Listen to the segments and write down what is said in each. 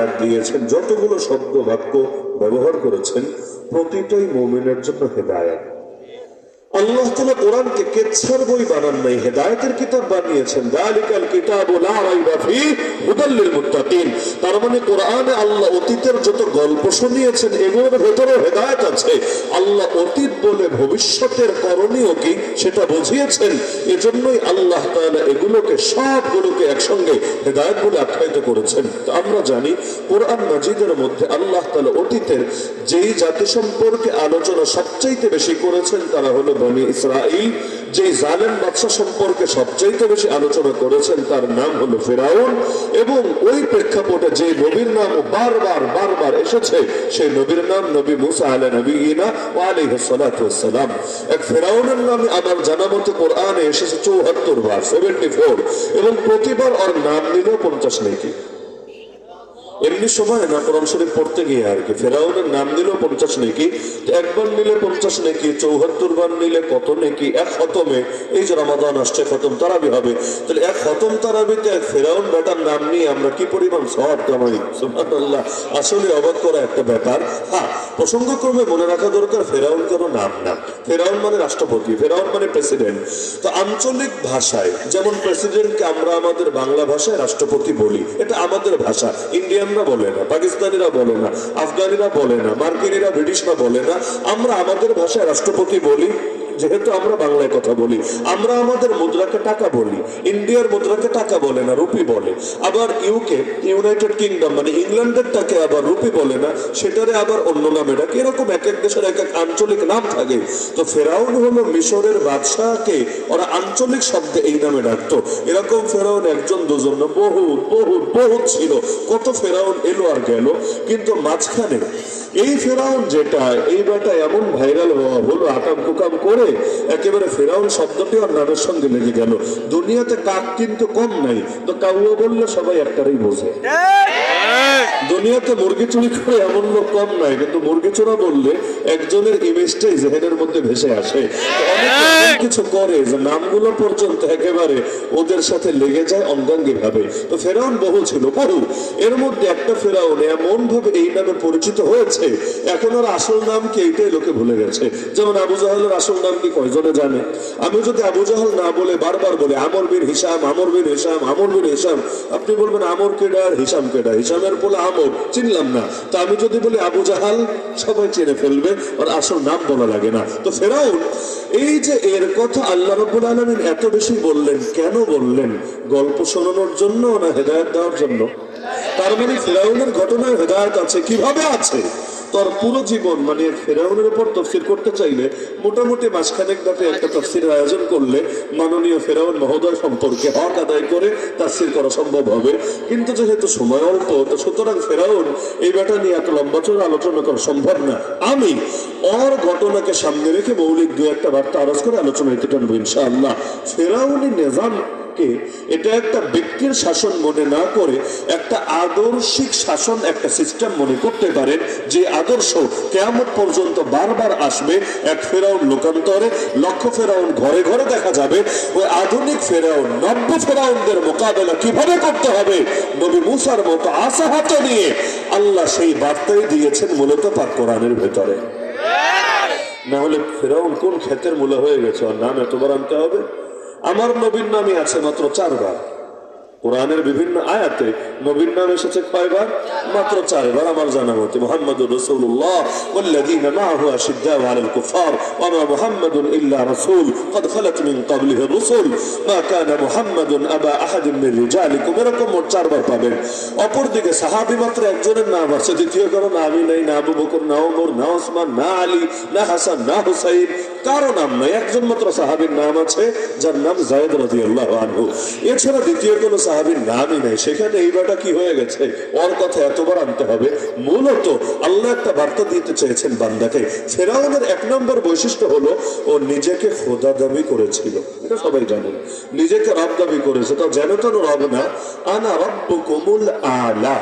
আয়াত দিয়েছেন, যতগুলো শব্দ বাক্য ব্যবহার করেছেন, প্রতিটাই মুমিনের জন্য হেদায়েত। আল্লাহ তাআলা কোরআনকে কেচ্ছার বই বানান নাই, হেদায়েতের কিতাব বানিয়েছেন। যালিকাল কিতাবু লা রাইবা ফীহি হুদাল লিল মুত্তাকিন। তার মানে কোরআনে আল্লাহ অতীতের যত গল্প শুনিয়েছেন এগুলোর ভেতরে হেদায়েত আছে। আল্লাহ অতীত বলে ভবিষ্যতের করণীয় কি সেটা বুঝিয়েছেন। এজন্যই আল্লাহ তাআলা এগুলোকে সবগুলোকে একসঙ্গে হেদায়েত বলে আখ্যায়িত করেছেন। তো আমরা জানি কোরআন মাজিদের মধ্যে আল্লাহ তাআলা অতীতের যেই জাতি সম্পর্কে আলোচনা সবচাইতে বেশি করেছেন তারা হলো বনি ইসরাইল। যে জালেম বাদশা সম্পর্কে সবচাইতে বেশি আলোচনা করেছেন তার নাম হলো ফিরাউন। এবং ওই প্রেক্ষাপটে যে নবীর নাম বারবার বারবার এসেছে সেই নবীর নাম নবী মুসা আলাইহিস সালাতু ওয়াস সালাম। এক ফিরাউনের নামে আমার জানা মতে কোরআনে এসেছে ৭৪ বার, 74, এবং প্রতিবার ওর নাম নিল 50 নাকি। এমনি সময় না কোরআন শরীফ পড়তে গিয়ে আর কি ফেরাউনের নাম নিল 50 নাকি, একবার নিলে 50 নাকি, ৭৪ বার নিলে কত নাকি, এক খতমে, এই যে রমাদান আসছে খতম তারাবি হবে, তাহলে এক খতম তারাবিতে এক ফেরাউন বেটার নাম নিয়ে আমরা কি পরিমাণ সওয়াব কামাই। সুবহানাল্লাহ, আসলে অবাক করা একটা ব্যাপার। হ্যাঁ, প্রসঙ্গক্রমে মনে রাখা দরকার ফেরাউন কেন নাম না। ফেরাউন মানে রাষ্ট্রপতি, ফেরাউন মানে প্রেসিডেন্ট। তো আঞ্চলিক ভাষায় যেমন প্রেসিডেন্টকে আমরা আমাদের বাংলা ভাষায় রাষ্ট্রপতি বলি, এটা আমাদের ভাষা। ইন্ডিয়ানরা বলে না, পাকিস্তানিরা বলে না, আফগানিরা বলে না, মার্কিনিরা ব্রিটিশরা বলে না, আমরা আমাদের ভাষায় রাষ্ট্রপতি বলি। যেহেতু আমরা বাংলায় কথা বলি, আমরা আমাদের মুদ্রাকে টাকা বলি। ইন্ডিয়ার মুদ্রাকে টাকা বলে না, রুপি বলে। আবার ইউনাইটেড কিংডম মানে ইংল্যান্ডের টাকে আবার রুপি বলে না, সেটারে আবার অন্য নামে ডাকে। এরকম এক এক দেশের এক এক আঞ্চলিক নাম থাকে। তো ফেরাউন হলো মিশরের বাদশাহকে ওরা আঞ্চলিক শব্দে এই নামে ডাকতো। এরকম ফেরাউন একজন দুজন না, বহুত বহুত বহুত ছিল। কত ফেরাউন এলো আর গেল, কিন্তু মাঝখানে এই ফেরাউন যেটা, এই বেটা এমন ভাইরাল হলো আকাম কুকাম করে একেবারে ফেরাউন শব্দটি আর নামের সঙ্গে লেগে গেল। দুনিয়াতে কাক কিন্তু কম নাই, তো কাউয়া বললে সবাই একটারই বোঝে। দুনিয়াতে মুরগি চুরি করে এমন লোক কম নাই, কিন্তু মুরগি চোরা বললে একজনের ইমেজটাই জেহেনের মধ্যে ভেসে আসে। অনেক কিছু করে যে নামগুলো পর্যন্ত একেবারে ওদের সাথে লেগে যায় অঙ্গাঙ্গি ভাবে। তো ফেরাউন বহু ছিল, বহু। এর মধ্যে একটা ফেরাউন এমন ভাবে এই নামে পরিচিত হয়েছে, এখন ওর আসল নাম কি এইটাই লোকে ভুলে গেছে। যেমন আবু জাহালের আসল নাম কি কয়জনে জানে? আমি যদি আবু জাহাল না বলে বারবার বলে আমর বিন হিসাম, আমর বিন হিসাম, আমর বিন হিসাম, আপনি বলবেন আমর কেডা আর হিসাম কেডা? হিসামের বলে আমর চিনলাম না। তো আমি যদি বলি আবু জাহাল, সবাই চিনে ফেলবে, আর আসল নাম বলা লাগে না। তো ফেরাউন এই যে এর কথা আল্লাহ রাব্বুল আলামিন এত বেশি বললেন, কেন বললেন? গল্প শোনানোর জন্য না হেদায়েত দেওয়ার জন্য? তার মানে ফেরাউনের ঘটনায় হেদায়েত আছে। কিভাবে আছে? তোর পুরো জীবন মানে ফেরাউনের উপর তাফসীর করতে চাইলে মোটামুটি মাসখানেক ব্যাপী একটা তাফসীরের আয়োজন করলে মাননীয় ফেরাউন মহোদয় সম্পর্কে হক আদায় করে তাফসীর করা সম্ভব হবে। কিন্তু যেহেতু সময় অল্প, তো সুতরাং ফেরাউন এই ব্যাটা নিয়ে এত লম্বা চড়া আলোচনা করা সম্ভব না। আমি ওর ঘটনাকে সামনে রেখে মৌলিক দু একটা বার্তা আরজ করে আলোচনা হইতে টানবো ইনশাআল্লাহ। ফেরাউনি নিজাম এটা একটা ব্যক্তির শাসন মনে না করে একটা আদর্শিক শাসন, একটা সিস্টেম মনে করতে পারেন, যে আদর্শ কিয়ামত পর্যন্ত বারবার আসবে। এক ফেরাউন লোকান্তরে, লক্ষ ফেরাউন ঘরে ঘরে দেখা যাবে। ওই আধুনিক ফেরাউন, নব্য ফেরাউনদের মোকাবেলা কিভাবে করতে হবে, নবী মুসার মতো আশা হাতে নিয়ে আল্লাহ সেই বার্তাই দিয়েছেন মূলত পাক কোরআনের ভেতরে। না হলে ফেরাউন কোন ক্ষেতের মূলা হয়ে গেছে, ওর নাম এতবার আনতে হবে? আমার নবীর নামই আছে মাত্র 4 বার। কোরআনের বিভিন্ন আয়াতে নবীর নাম এসেছে কয়বার? মাত্র 4 বার আমার জানা মতে। মুহাম্মাদুর রাসূলুল্লাহ ওয়াল্লাযীনা মাআহু আশিদ্দাউ আলাল কুফার ওয়া মা মুহাম্মাদুন ইল্লা রাসূল ক্বাদ খালাত মিন ক্বাবলিহি রাসূল মা কানা মুহাম্মাদুন আবা আহাদিন মির রিজালিকুম, এরকম মোট 4 বার পাবেন। অপরদিকে সাহাবী মাত্র একজনের নাম আছে, দ্বিতীয় কারো নামই নাই, না আবু বকর, না ওমর, না ওসমান, না আলী, না হাসান, না হুসাইন, কারো নাম নাই। একজন মাত্র সাহাবীর নাম আছে, যার নাম যায়েদ রাদিয়াল্লাহু আনহু। এছাড়া দ্বিতীয় কোনো সাহাবীর নামই নাই। সেখানে এই বাটা কি হয়ে গেছে, ওর কথা এতবার আনতে হবে? মূলত আল্লাহ একটা বার্তা দিতে চেয়েছেন বান্দাকে। ফেরাউনের 1 নম্বর বৈশিষ্ট্য হলো ও নিজেকে খোদা দাবি করেছিল। এটা সবাই জানেন, নিজেকে রব দাবি করেছে। তো যেন তেন রব না, আনা রাব্বুকুমুল আলা,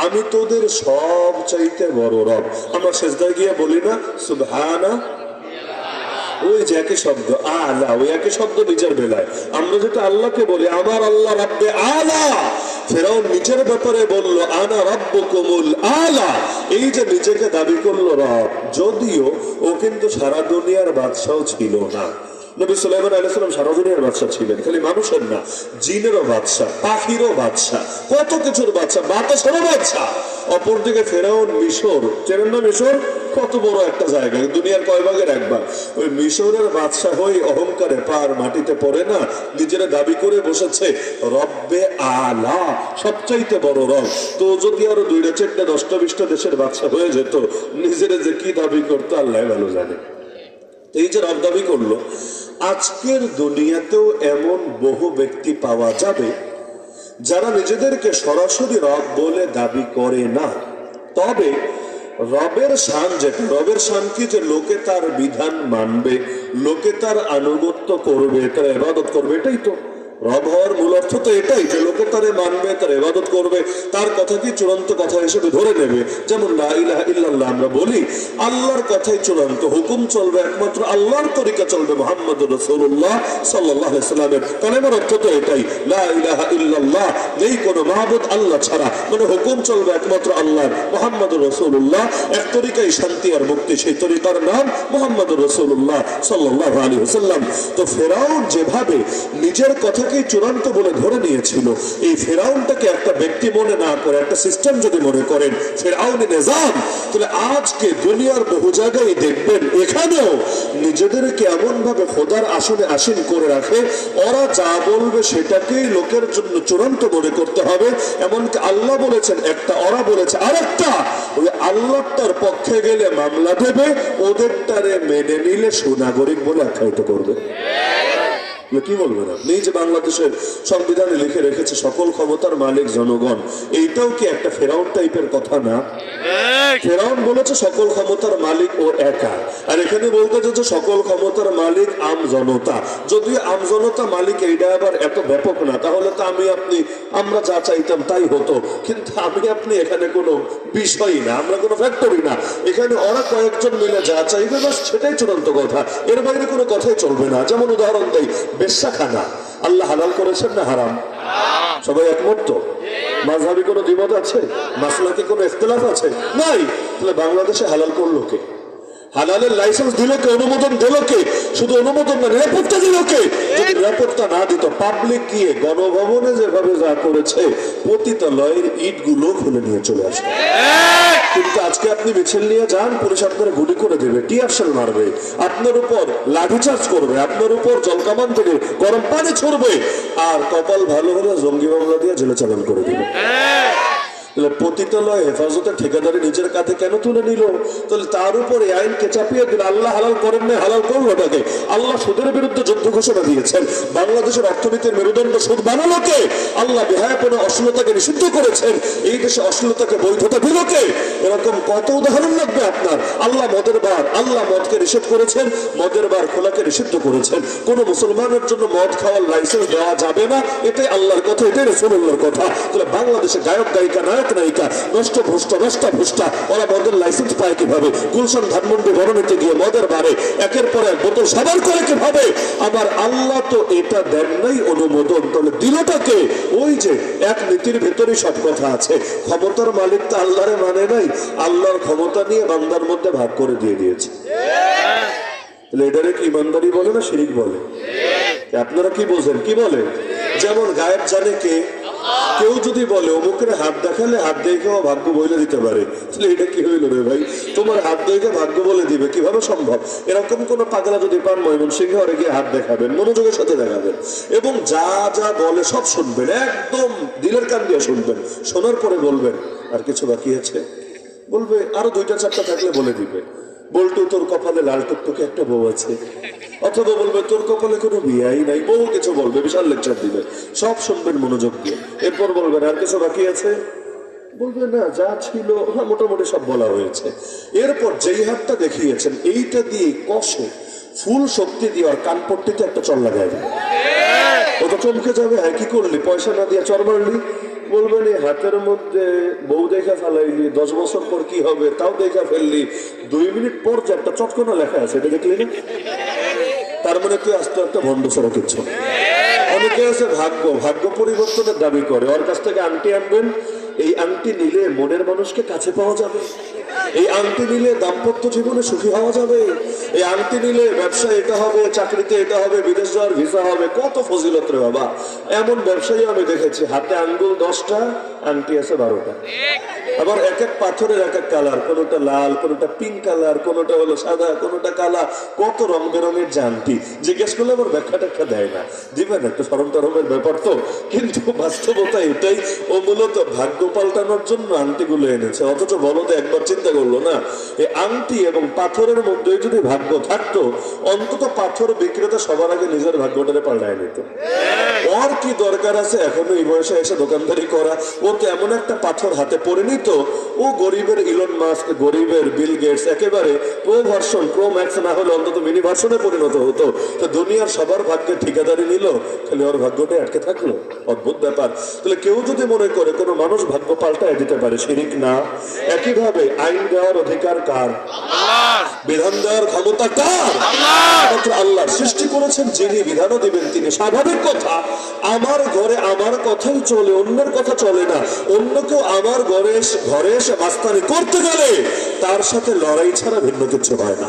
আমি তোদের সব চাইতে বড় রব। আমরা সেজদায় গিয়ে বলি না সুবহানা, ওই যে একই শব্দ আলা, ওই একই শব্দ নিজের বেলায়। আমরা যেটা আল্লাহকে বলি আমার আল্লাহ রাব্বে আলা, ফেরাউন নিজের ব্যাপারে বলল আনা রাব্বুকুমুল আলা, এই যে নিজেকে দাবি করলো রব, যদিও ও কিন্তু সারা দুনিয়ার বাদশাও ছিল না। নবী সুলাইমান আলাইহিস সালাম সারা দুনিয়ার বাদশা ছিলেন, খালি মানুষের না, জিনেরও বাদশা, পাখিরও বাদশা, কত কিছুর বাদশা, বাতাসেরও বাদশা। অপরদিকে ফেরাউন মিশর, চেনেন না মিশর? কত বড় একটা জায়গা, দুনিয়ার কয় ভাগের এক ভাগ। ওই মিশরের বাদশা হয়ে অহংকারে পার মাটিতে পড়ে না, নিজেরা দাবি করে বসেছে রব্বে আলা, সবচাইতে বড় রব। তো যদি আরো 2টা 4টা 10টা 20টা দেশের বাদশা হয়ে যেত, নিজেরা যে কি দাবি করতো আল্লাহ ভালো জানে। এই যে রব দাবি করলো, আজকের দুনিয়াতেও এমন বহু ব্যক্তি পাওয়া যাবে যারা নিজেদেরকে সরাসরি রব বলে দাবি করে না, তবে রবের শান যেটা, রবের শান কি, যে লোকে তার বিধান মানবে, লোকে তার আনুগত্য করবে, তার ইবাদত করবে। এটাই তো রব হওয়ার মূল অর্থ, তো এটাই যে লোকে তারে মানবে, তার ইবাদত করবে, তার কথাকে চূড়ান্ত কথা হিসেবে ধরে নেবে। যেমন লা ইলাহা ইল্লাল্লাহ আমরা বলি, আল্লাহর কথাই চূড়ান্ত, হুকুম চলবে একমাত্র আল্লাহর তরিকা চলবে, মুহাম্মদুর রাসূলুল্লাহ সাল্লাল্লাহু আলাইহি সাল্লামের কালেমার অর্থ তো এটাই, লা ইলাহা ইল্লাল্লাহ, নেই কোনো মাবুদ আল্লাহ ছাড়া, মানে হুকুম চলবে একমাত্র আল্লাহর, মুহাম্মদুর রাসূলুল্লাহ, এক তরিকাই শান্তি আর মুক্তি, সেই তরিকার নাম মুহাম্মদুর রাসূলুল্লাহ সাল্লাল্লাহু আলাইহি ওয়াসাল্লাম। তো ফেরাউন যেভাবে নিজের কথা চূড়ান্ত বলে ধরে নিয়েছিল, এই ফেরাউনটাকে একটা ব্যক্তি মনে না করে একটা সিস্টেম যদি মনে করেন ফেরাউনি নিজাম, তাহলে আজকে দুনিয়ার বহু জায়গায় দেখবেন এখানেও নিজেদেরকে এমন ভাবে খোদার আসনে আসীন করে রাখে, ওরা যা বলবে সেটাকেই লোকের জন্য চূড়ান্ত মনে করতে হবে। এমনকি আল্লাহ বলেছেন একটা, ওরা বলেছে আরেকটা, ওই আল্লাহটার পক্ষে গেলে মামলা দেবে, ওদেরটারে মেনে নিলে সুনাগরিক বলে আখ্যায়িত করবে। কি বলবেন আপনি? যে বাংলাদেশের সংবিধানে লিখে রেখেছে সকল ক্ষমতার মালিক জনগণ, এইটাও কি একটা ফেরাউন টাইপের কথা না? ফেরাউন বলেছে সকল ক্ষমতার মালিক ও একা, আর এখানে বলতে যে সকল ক্ষমতার মালিক আম জনতা। যদিও আম জনতা মালিক এইটা আবার এত ব্যাপক না, তাহলে তো আমরা যা চাইতাম তাই হতো, কিন্তু আমি আপনি এখানে কোনো বিষয়ই না, আমরা কোনো ফ্যাক্টরি না, এখানে ওরা কয়েকজন মিলে যা চাইবে বাস সেটাই চূড়ান্ত কথা, এর বাইরে কোনো কথাই চলবে না। যেমন উদাহরণ দেই, বেশ্যাখানা আল্লাহ হালাল করেছেন না হারাম? সবাই একমত তো? মাযহাবি কোনো দ্বিমত আছে? মাসলাকে কোনো ইখতিলাফ আছে? নাই। তাহলে বাংলাদেশে হালাল করলো কে? হালালের লাইসেন্স দিল কে? অনুমোদন দিল কে? শুধু অনুমোদন না, নিরাপত্তা দিল কে? যদি নিরাপত্তা না দিত, পাবলিক গিয়ে গণভবনে যেভাবে যা করেছে পতিতালয়ের ইট গুলো খুলে নিয়ে চলে আসবে। কিন্তু আজকে আপনি মিছিল নিয়ে যান, পুলিশ আপনার গুলি করে দেবে, টিয়ার শেল মারবে, আপনার উপর লাঠিচার্জ করবে, আপনার উপর জলকামান থেকে গরম পানি ছড়বে, আর কপাল ভালো হলে জঙ্গি মামলা দিয়ে জেলে চালান করে দেবে। পতিতালয় হেফাজতের ঠিকাদারি নিজের কাছে কেন তুলে নিল? তাহলে তার উপর এই আইনকে চাপিয়ে দিল। আল্লাহ হালাল করেন না, হালাল করলো ওটাকে। আল্লাহ সুদের বিরুদ্ধে যুদ্ধ ঘোষণা দিয়েছেন, বাংলাদেশের অর্থনীতির মেরুদণ্ড সুদ বানালো কে? আল্লাহ বেহায়াপনা অশ্লীলতাকে নিষিদ্ধ করেছেন, এই দেশে অশ্লীলতাকে বৈধতা দিল কে? এরকম কত উদাহরণ লাগবে আপনার। আল্লাহ মদের বার, আল্লাহ মদকে নিষেধ করেছেন, মদের বার খোলাকে নিষিদ্ধ করেছেন। কোন মুসলমানের জন্য মদ খাওয়ার লাইসেন্স দেওয়া যাবে না, এটাই আল্লাহর কথা, এটাই রাসূলুল্লাহর কথা। তাহলে বাংলাদেশে গায়ক গায়িকা, নায়ক নায়িকা নষ্ট ভ্রষ্টা ওরা মদের লাইসেন্স পায় কিভাবে? গুলশান ধানমন্ডি বরণীতে গিয়ে মদের বারে একের পর এক বোতল সাবার করে কিভাবে? আবার আল্লাহ তো এটা দেন নাই অনুমোদন, তাহলে দিলটাকে? ওই যে এক নীতির ভেতরে সব কথা আছে। ক্ষমতার মালিক তো আল্লাহরে মানে নাই, আল্লাহর ক্ষমতা নিয়ে বান্দার মধ্যে ভাগ করে দিয়ে দিয়েছে। তাহলে এটারে কি ইমানদারি বলে না শিরিক বলে? আপনারা কি বোঝেন? কি বলে? যেমন গায়েব জানে কে? কেউ যদি বলে অমুকের হাত দেখালে হাত দেখে ভাগ্য বলে দিতে পারে, তাহলে এটা কি হইল রে ভাই? তোমার হাত দেখে ভাগ্য বলে দিবে কিভাবে সম্ভব? এরকম কোন পাগলা যদি পান, ময়মনসিংহে ওরে গিয়ে হাত দেখাবেন, মনোযোগের সাথে দেখাবেন, এবং যা যা বলে সব শুনবেন, একদম দিলের কান দিয়ে শুনবেন। শোনার পরে বলবেন আর কিছু বাকি আছে? বলবে আরো 2টা 4টা থাকলে বলে দিবে। বলতো তোর কপালে লাল টুকটুকে একটা বউ আছে, অথবা বলবে তোর কপালে কোনো বিয়াই নাই, বউ কিছু বলবে, বিশাল লেকচার দিবে, সব শুনবেন মনোযোগ দিয়ে। এরপর বলবেন আর কিছু বাকি আছে? বলবে না, যা ছিল মোটামুটি সব বলা হয়েছে। এরপর যেই হাতটা দেখিয়েছেন এইটা দিয়ে কষে ফুল শক্তি দিয়ে আর কানপট্টিতে একটা চল লাগাই দেবে, ওটা চমকে যাবে। হ্যাঁ, কি করলি? পয়সা না দিয়ে চর মারলি। বলবেন এই হাতের মধ্যে বউ দেখা ফেলাইলি, 10 বছর পর কি হবে তাও দেখা ফেললি, 2 মিনিট পর যে একটা চটকনা লেখা আছে এটা দেখলি না? তার মানে তুই আস্তে আস্তে ভণ্ড ছাড়া কিচ্ছু। অনেকে আছে ভাগ্য পরিবর্তনের দাবি করে, ওর কাছ থেকে আংটি আনবেন, এই আংটি নিলে মনের মানুষকে কাছে পাওয়া যাবে, এই আংটি নিলে দাম্পত্য জীবনে সুখী হওয়া যাবে, এই আংটি নিলে ব্যবসায় এটা হবে, চাকরিতে এটা হবে, বিদেশ যাওয়ার ভিসা হবে। কত ফজিলত রে বাবা! এমন ব্যবসায়ী আমি দেখেছি, হাতে আঙ্গুল 10টা, আংটি আছে 12টা। আবার এক এক পাথরের এক এক কালার, কোনোটা লাল, কোনোটা পিঙ্ক কালার, কোনোটা হলো সাদা, কোনোটা কালা, কত রং বেরঙের যে আংটি। জিজ্ঞেস করলে আবার ব্যাখ্যা ট্যাখ্যা দেয় না, দিবেন একটা সরম টরমের ব্যাপার তো। কিন্তু বাস্তবতা এটাই, ও মূলত ভাগ্য পাল্টানোর জন্য আংটিগুলো এনেছে। অথচ বলতে একবার চিন্তা করলো না, এই আংটি এবং পাথরের মধ্যে যদি ভাগ্য থাকতো, অন্তত পাথর বিক্রেতা সবার আগে নিজের ভাগ্যটারে পাল্টায় নিত। ওর কি দরকার আছে এখনো এই বয়সে এসে দোকানদারি করা? ও তো এমন একটা পাথর হাতে পড়ে নিত, ও গরিবের ইলন মাস্ক, গরিবের বিল গেটস, একেবারে প্রো ভার্সন, প্রো ম্যাক্স না হলে অন্তত মিনি ভার্সনে পরিণত হতো। তো দুনিয়ার সবার ভাগ্যে ঠিকাদারি নিল, খালি ওর ভাগ্যটা আটকে থাকলো। অদ্ভুত ব্যাপার। তাহলে কেউ যদি মনে করে কোনো মানুষ ভাগ্য পাল্টায় দিতে পারে, শিরিক না? একইভাবে আইন দেওয়ার অধিকার কার? বিধান দেওয়ার ক্ষমতা কার? মাত্র আল্লাহ। সৃষ্টি করেছেন যিনি, বিধানও দিবেন তিনি। স্বাভাবিক কথা, আমার ঘরে আমার কথাই চলে, অন্যের কথা চলে না। অন্য কেউ আমার ঘরে এসে মাস্তানি করতে গেলে তার সাথে লড়াই ছাড়া ভিন্ন কিছু হয় না।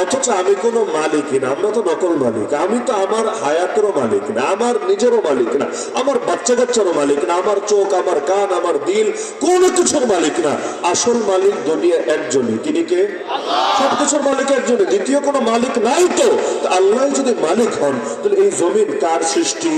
অথচ আমি কোনো মালিক না, আমরা তো নকল মালিক। আমি তো আমার হায়াতেরও মালিক না, আমার নিজেরও মালিক না, আমার বাচ্চা কাচ্চারও মালিক না, আমার চোখ, আমার কান, আমার দিল, কোনো কিছুর মালিক না। আসল মালিক দুনিয়া একজনই। তিনি কে? সবকিছুর মালিক একজনই, দ্বিতীয় কোনো মালিক নাই। তো আল্লাহ যদি মালিক হন, তাহলে এই জমিন কার সৃষ্টি?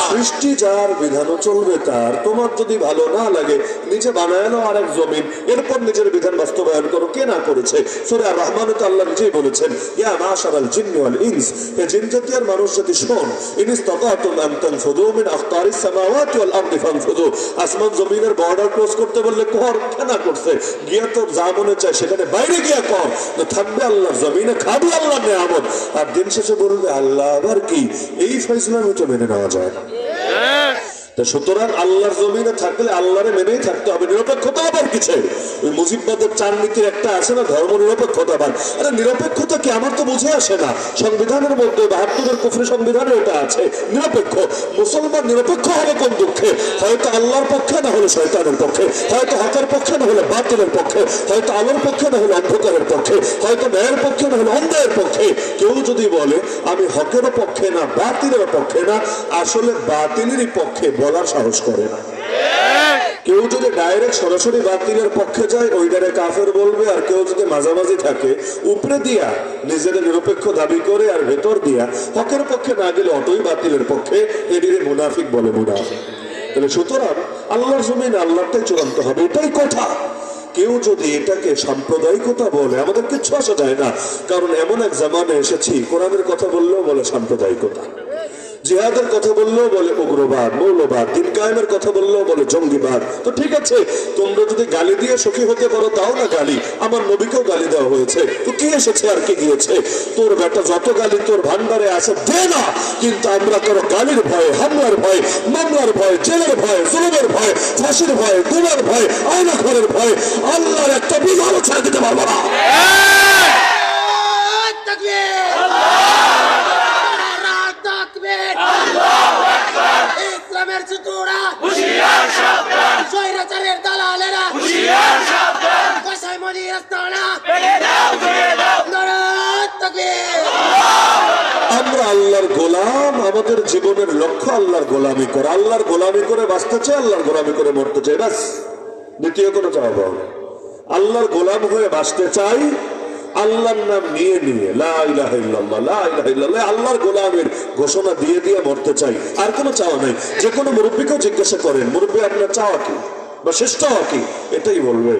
সৃষ্টি যার, বিধানও চলবে তার। তোমার যদি ভালো না লাগে, নিজে বানায় নাও আরেক জমিন, এরপর নিজের বিধান বাস্তবায়ন করো। কে না করেছে? সূরা আর-রহমানে তো আল্লাহ নিজেই বলেছেন, ইয়া মাশারাল জিন্নি ওয়াল ইনস, হে জিন জাতি আর মানুষ জাতি শোন, ইন ইসতাতাতুম আন তানফুযু মিন আখতারিস সামাওয়াতি ওয়াল আরদি ফানফুযু। আসমান জমিনের বর্ডার ক্রস করতে বললে কর, কেনা করছে? গিয়া তোর যা মনে চায় সেখানে বাইরে গিয়া কর। তো থাকবে আল্লাহর জমিনে, খাবে আল্লাহর নিয়ামত, আর দিন শেষে বলবে আল্লাহ আবার কি? এই ফয়সালা তো মেনে নেওয়া যায় না। সুতরাং আল্লাহর জমিনে থাকলে আল্লাহরে মেনেই থাকতে হবে। নিরপেক্ষতা আবার কিছু, ওই মুজিববাদের 4 নীতির একটা আছে না, ধর্ম নিরপেক্ষতা। আরে নিরপেক্ষতা কি? আমার তো বুঝে আসে না। সংবিধানের মধ্যে 72-এর কুফরি সংবিধানে এটা আছে, নিরপেক্ষ। মুসলমান নিরপেক্ষ হবে কোন দুঃখে? হয়তো আল্লাহর পক্ষে, না হলে শয়তানের পক্ষে, হয়তো হকের পক্ষে, না হলে বাতিলের পক্ষে, হয়তো আলোর পক্ষে, না হলে অন্ধকারের পক্ষে, হয়তো ন্যায়ের পক্ষে, না হলে অন্যায়ের পক্ষে। কেউ যদি বলে আমি হকেরও পক্ষে না, বাতিলের পক্ষে না, আসলে বাতিলেরই পক্ষে বলার সাহস করে না। কেউ যদি ডাইরেক্ট সরাসরি বাতিলের পক্ষে যায়, ওইটারে কাফের বলবে। আর কেউ যদি মাঝামাঝি থাকে, উপরে দিয়া নিজের নিরপেক্ষ দাবি করে আর ভেতর দিয়া হকের পক্ষে না গেলে অতই বাতিলের পক্ষে, এটিরে মুনাফিক বলে। মুনাফিক। তাহলে সুতরাং আল্লাহর জমিনে আল্লাহটাই চূড়ান্ত হবে, এটাই কথা। কেউ যদি এটাকে সাম্প্রদায়িকতা বলে, আমাদের কিচ্ছু আসা যায় না। কারণ এমন এক জামানে এসেছি, কোরআনের কথা বললেও বলে সাম্প্রদায়িকতা, জিহাদের কথা বললেও বলে উগ্রবাদ, মৌলবাদ, দিন কায়েমের কথা বললেও বলে জঙ্গিবাদ। তো ঠিক আছে, তোমরা যদি গালি দিয়ে সুখী হতে পারো, তাও না গালি। আমার নবীকেও গালি দেওয়া হয়েছে, তো কে এসেছে আর কে গিয়েছে? তোর বেটা যত গালি তোর ভান্ডারে আছে দে না, কিন্তু আমরা কারো গালির ভয়ে, হামলার ভয়ে, মামলার ভয়ে, জেলের ভয়ে, জুলুমের ভয়ে, ফাঁসির ভয়ে, গুনার ভয়ে, আয়না ঘরের ভয়ে আল্লাহর একটা বিধানও ছেড়ে দিতে পারবো না। ইসলামের চতুরা হুশিয়ার সাবধান, স্বৈরাচারের দালালেরা হুশিয়ার সাবধান, কসাইমনির আস্তানা ভেঙে দাও, ভেঙে দাও। নারায়ে তাকবীর। আমরা আল্লাহর গোলাম, আমাদের জীবনের লক্ষ্য আল্লাহর গোলামি করা। আল্লাহর গোলামি করে বাঁচতে চাই, আল্লাহর গোলামি করে মরতে চাই, ব্যাস। দ্বিতীয় কোনো চাওয়া পাওয়া নেই। আল্লাহর গোলাম হয়ে বাঁচতে চাই, আল্লাহর নাম নিয়ে নিয়ে, লা ইলাহা ইল্লাল্লাহ, লা ইলাহা ইল্লাল্লাহ, আল্লাহর গোলামের ঘোষণা দিয়ে দিয়ে মরতে চাই। আর কোনো চাওয়া নাই। যে কোনো মুরব্বীকেও জিজ্ঞাসা করেন, মুরব্বী আপনার চাওয়া কি বা শেষ চাওয়া কি? এটাই বলবে,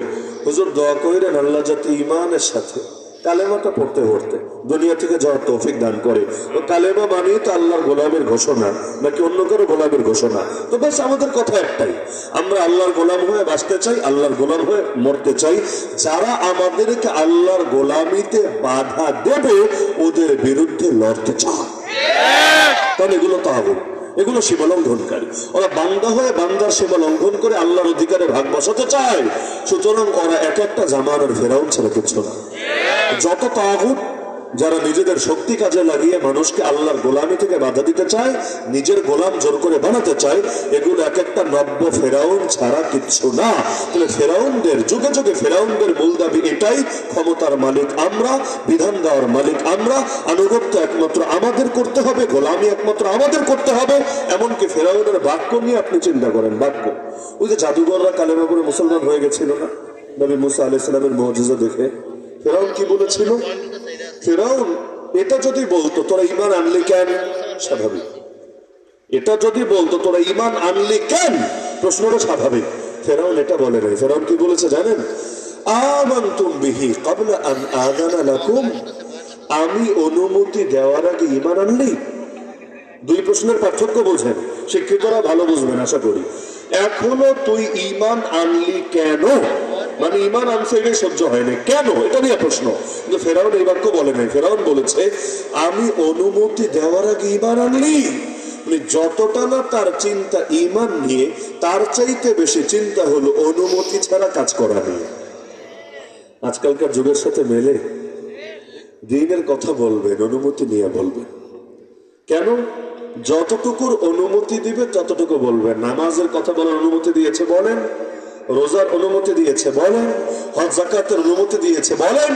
হুজুর দোয়া করেন আল্লাহ যাতে ঈমানের সাথে কালেমাটা পড়তে পড়তে দুনিয়া থেকে যাওয়ার তৌফিক দান করে। তো কালেমা মানেই তো আল্লাহর গোলামের ঘোষণা, নাকি অন্য কারো গোলামের ঘোষণা? তো ব্যাস, আমাদের কথা একটাই, আমরা আল্লাহর গোলাম হয়ে বাঁচতে চাই, আল্লাহর গোলাম হয়ে মরতে চাই। যারা আমাদেরকে আল্লাহর গোলামিতে বাধা দেবে, ওদের বিরুদ্ধে লড়তে চায়। তাহলে এগুলো তাগুত, এগুলো সীমা লঙ্ঘনকারী। ওরা বান্দা হয়ে বান্দার সীমা লঙ্ঘন করে আল্লাহর অধিকারে ভাগ বসাতে চায়। সুতরাং ওরা এক একটা জামানার ফেরাউন ছাড়া কিছু না। যত তাগুত যারা নিজেদের শক্তি কাজে লাগিয়ে মানুষকে আল্লাহর গোলামি থেকে বাধা দিতে চায়, নিজের গোলাম জোর করে বানাতে চায়, এগুলো এক একটা নব্য ফেরাউন ছাড়া কিচ্ছু না। তাহলে ফেরাউনদের যুগে যুগে ফেরাউনদের মূল দাবি এটাই, ক্ষমতার মালিক আমরা, বিধান দেওয়ার মালিক আমরা, আনুগত্য একমাত্র আমাদের করতে হবে, গোলামি একমাত্র আমাদের করতে হবে। এমনকি ফেরাউনের বাক্য নিয়ে আপনি চিন্তা করেন, বাক্য, ওই যে জাদুঘররা কালেমা পড়ে মুসলমান হয়ে গেছিল না নবী মুসা আলাইহিস সালামের মুজিজা দেখে, ফেরাউন কি বলেছিল? ফেরাউন এটা যদি বলতো তোরা ঈমান আনলি কেন, স্বাভাবিক। এটা যদি বলতো তোরা ঈমান আনলি কেন, প্রশ্নটা স্বাভাবিক। ফেরাউন এটা বলে নাই। ফেরাউন কি বলেছে জানেন? আমানতুম বিহি ক্বাবলা আন আযানা লাকুম, আমি অনুমতি দেওয়ার আগে ঈমান আনলি? দুই প্রশ্নের পার্থক্য বোঝেন, শিক্ষিতরা ভালো বুঝবেন আশা করি। এখনো তুই ঈমান আনলি কেন, মানে ঈমান আনছে এটাই সহ্য হয়নি, কেন, এটা নিয়ে প্রশ্ন। কিন্তু ফেরাউন এই বাক্য বলে নাই। ফেরাউন বলেছে আমি অনুমতি দেওয়ার আগে ঈমান আনলি। যতটা না তার চিন্তা ঈমান নিয়ে, তার চাইতে বেশি চিন্তা হলো অনুমতি ছাড়া কাজ করা নিয়ে। আজকালকার যুগের সাথে মেলে। দ্বীনের কথা বলবেন অনুমতি নিয়ে বলবেন। কেন? যতটুকুর অনুমতি দিবে ততটুকু বলবেন। নামাজের কথা বলার অনুমতি দিয়েছে বলেন, রোজার অনুমতি দিয়েছে বলেন, হজ যাকাতের অনুমতি দিয়েছে বলেন,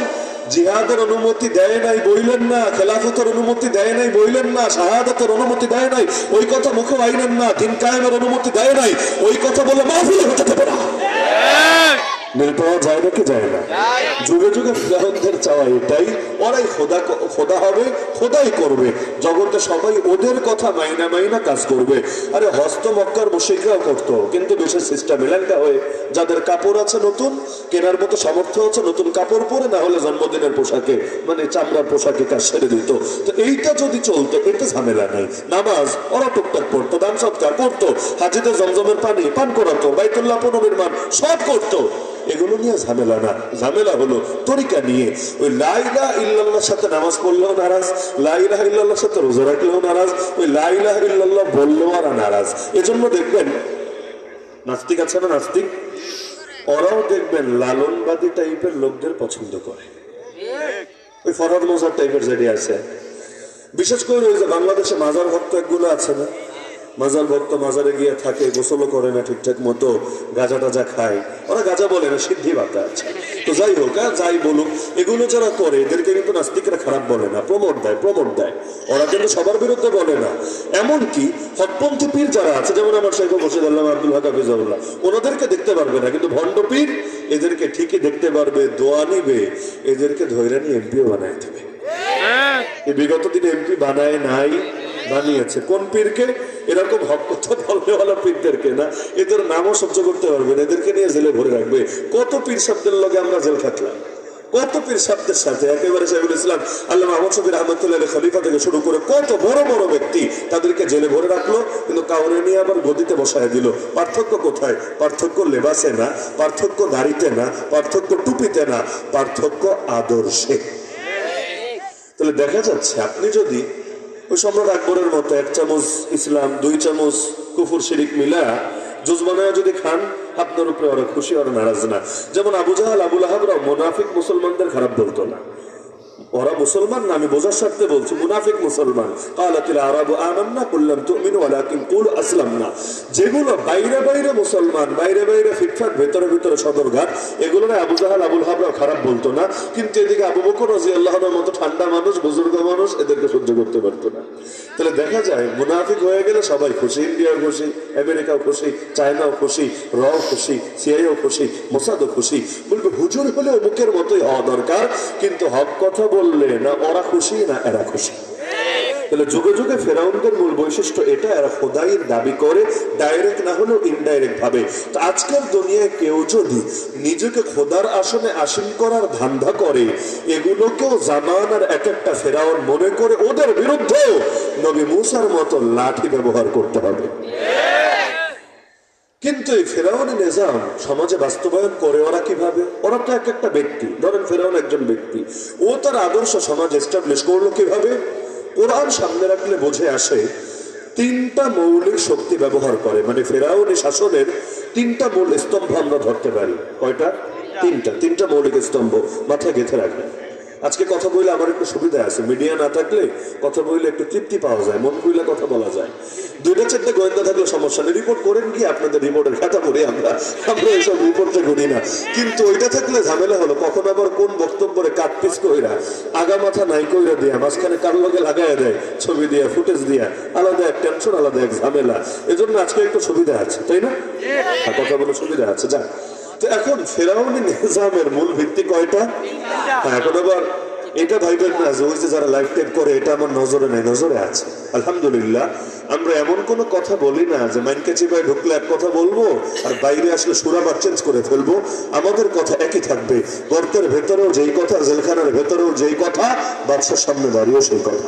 জিহাদের অনুমতি দেয় নাই বইলেন না, খেলাফতের অনুমতি দেয় নাই বইলেন না, শাহাদাতের অনুমতি দেয় নাই ওই কথা মুখে আইনেন না, দিন কায়েমের অনুমতি দেয় নাই ওই কথা বলে মাহফিলে হতে দেবে না। মিল পাওয়া যায় নাকি যায় না? যুগে যুগে ফিরাউনদের চাওয়া এটাই, ওরাই খোদা হবে, খোদাই করবে, জগতে সবাই ওদের কথা মাইনা মাইনা কাজ করবে। আরে হস্ত মক্কার মুশরিকরাও করতো, কিন্তু দেশের সিস্টেম এলাকা হয়ে যাদের কাপড় আছে নতুন, কেনার মতো সামর্থ্য আছে, নতুন কাপড় পরে, না হলে জন্মদিনের পোশাকে মানে চামড়ার পোশাকে কাজ সেরে দিত। তো এইটা যদি চলতো এতে ঝামেলা নাই। নামাজ ওরা টুকটাক পড়তো, দান সৎকার করতো, হাজিদের জমজমের পানি পান করাতো, বাইতুল্লাহ পুনর্নির্মাণ সব করতো, এগুলো নিয়ে ঝামেলা না। ঝামেলা হলো তরিকা নিয়ে। ওই লা ইলাহা ইল্লাল্লাহর সাথে নামাজ পড়লেও নারাজ, লা ইলাহা ইল্লাল্লাহর সাথে রোজা রাখলেও নারাজ, ওই লা ইলাহা ইল্লাল্লাহ বললেও আর নারাজ। এজন্য দেখবেন নাস্তিক আছে না, নাস্তিক, ওরাও দেখবেন লালনবাদী টাইপের লোকদের পছন্দ করে, ওই ফরহাদ মোজার টাইপের যেটি আছে। বিশেষ করে ওই যে বাংলাদেশে মাজার ভক্ত একগুলো আছে না, মাজার ভক্ত মাজারে গিয়ে থাকে, গোসলও করে না ঠিকঠাক মতো, গাঁজা টাজা খায়। ওরা গাঁজা বলে না, সিদ্ধি বাতা আছে। তো যাই হোক, যাই বলুক, এগুলো যারা করে এদেরকে কিন্তু নাস্তিকরা খারাপ বলে না, প্রমোট দেয়। ওরা কিন্তু সবার বিরুদ্ধে বলে না। এমনকি হকপন্থী পীর যারা আছে, যেমন আমার শেখ মুর্শিদ আল্লামা আব্দুল হক হাফিজাহুল্লাহ, ওনাদেরকে দেখতে পারবে না, কিন্তু ভণ্ড পীর এদেরকে ঠিকই দেখতে পারবে, দোয়া নিবে, এদেরকে ধৈর্য নিয়ে এমপিও বানায় দেবে। এই বিগত দিনে এমপি বানায় নাই, বানিয়েছে। কোন পীরকে? এরকম হক কথা বলনেওয়ালা পীরদেরকে না, এদের নামও সহ্য করতে পারবেন, এদেরকে নিয়ে জেলে ভরে রাখবে। কত পীর শব্দের লগে আমরা জেল খাটলাম, কত পীর শব্দের সাথে। একেবারে শাইখুল ইসলাম আল্লামা আহমদ শফি রাহমাতুল্লাহ আলাইহি খলিফা থেকে শুরু করে কত বড় বড় ব্যক্তি, তাদেরকে জেলে ভরে রাখলো, কিন্তু কাউরে নিয়ে আবার গদিতে বসায় দিল। পার্থক্য কোথায়? পার্থক্য লেবাসে না, পার্থক্য দাড়িতে না, পার্থক্য টুপিতে না, পার্থক্য আদর্শে। তাহলে দেখা যাচ্ছে আপনি যদি ওই সম্রাট আকবরের মতো 1 চামচ ইসলাম 2 চামচ কুফর শিরিক মিলা জুজ বানায় যদি খান, আপনার উপরে ওরা খুশি, ওরা নারাজ না। যেমন আবু জাহাল আবু লাহাবরা মুনাফিক মুসলমানদের খারাপ বলতো না। ওরা মুসলমান না, আমি বোঝার স্বার্থে বলছি, মুনাফিক মুসলমান। ক্বালাতিল আরাবু আমান্না কুল লাম তুমিনু ওয়ালাকিন কুলু আসলামনা। যেগুলো বাইরে বাইরে মুসলমান, বাইরে বাইরে ফিটফাট, ভেতরে ভেতরে সদরঘাট, এগুলো না আবু জাহাল আবুল হাবরা খারাপ বলতো না। কিন্তু এদিকে আবু বকর রাদিয়াল্লাহু আনহুর মতো ঠান্ডা মানুষ, বুজুর্গ মানুষ, এদেরকে সহ্য করতে পারতো না। তাহলে দেখা যায় মুনাফিক হয়ে গেলে সবাই খুশি, ইন্ডিয়াও খুশি, আমেরিকাও খুশি, চায়নাও খুশি, রাও খুশি, সিআইও খুশি, মোসাদও খুশি। বলবে হুজুর হলে অমুকের মতোই হওয়া দরকার, কিন্তু হক কথা বললে না ওরা খুশি না এরা খুশি। তাহলে যুগে যুগে ফেরাউনদের মূল বৈশিষ্ট্য এটা, এরা খোদাইয়ের দাবি করে, ডাইরেক্ট না হলেও ইনডাইরেক্ট ভাবে। তো আজকের দুনিয়ায় কেউ যদি নিজেকে খোদার আসনে আসীন করার ধান্দা করে, এগুলোকেও জামানার এক একটা ফেরাউন মনে করে ওদের বিরুদ্ধেও নবী মুসার মতো লাঠি ব্যবহার করতে হবে। কিন্তু এই ফেরাউনের নিজাম সমাজে বাস্তবায়ন করে ওরা কিভাবে? ওরা তো এক একটা ব্যক্তি, ধরেন ফেরাউন একজন ব্যক্তি, ও তার আদর্শ সমাজ এস্টাবলিশ করলো কিভাবে? কোরআন সামনে রাখলে বোঝে আসে 3টা মৌলিক শক্তি ব্যবহার করে। মানে ফেরাউনি শাসনের 3টা মূল স্তম্ভ আমরা ধরতে পারি। কয়টা? 3টা মৌলিক স্তম্ভ মাথায় গেঁথে রাখবেন। আজকে কথা বললে আমার একটু সুবিধা আছে, মিডিয়া না থাকলে কথা বললে একটু তৃপ্তি পাওয়া যায়, মন খুলে কথা বলা যায়। 2-4টা গোয়েন্দা থাকলে সমস্যা নেই, রিপোর্ট করেন কি আপনাদের রিপোর্টের খাতা পড়ি আমরা এসব রিপোর্টে করি না। কিন্তু ওইটা থাকলে ঝামেলা হলো, কখন আবার কোন বক্তব্যে কাটপিস কইরা আগা মাথা নাই কইরা দিয়া মাঝখানে কার লগে লাগাইয়া দেয়, ছবি দিয়া ফুটেজ দিয়া, আলাদা এক টেনশন, আলাদা এক ঝামেলা। এজন্য আজকে একটু সুবিধা আছে, তাই না? কথা বলে সুবিধা আছে। যা, তো এখন ফেরাউনি নিজামের মূল ভিত্তি কয়টা? এখন আবার এটা ভাইবেন না যে ওই যে যারা লাইভ টেপ করে এটা আমার নজরে নাই, নজরে আছে আলহামদুলিল্লাহ। আমরা এমন কোন কথা বলি না যে মাইনকে চিপায় ঢুকলে এক কথা বলবো আর বাইরে আসলে সুরাবার চেঞ্জ করে ফেলবো। আমাদের কথা একই থাকবে, গর্তের ভেতরেও যেই কথা, জেলখানার ভেতরেও যেই কথা, বাদশার সামনে দাঁড়িয়েও সেই কথা।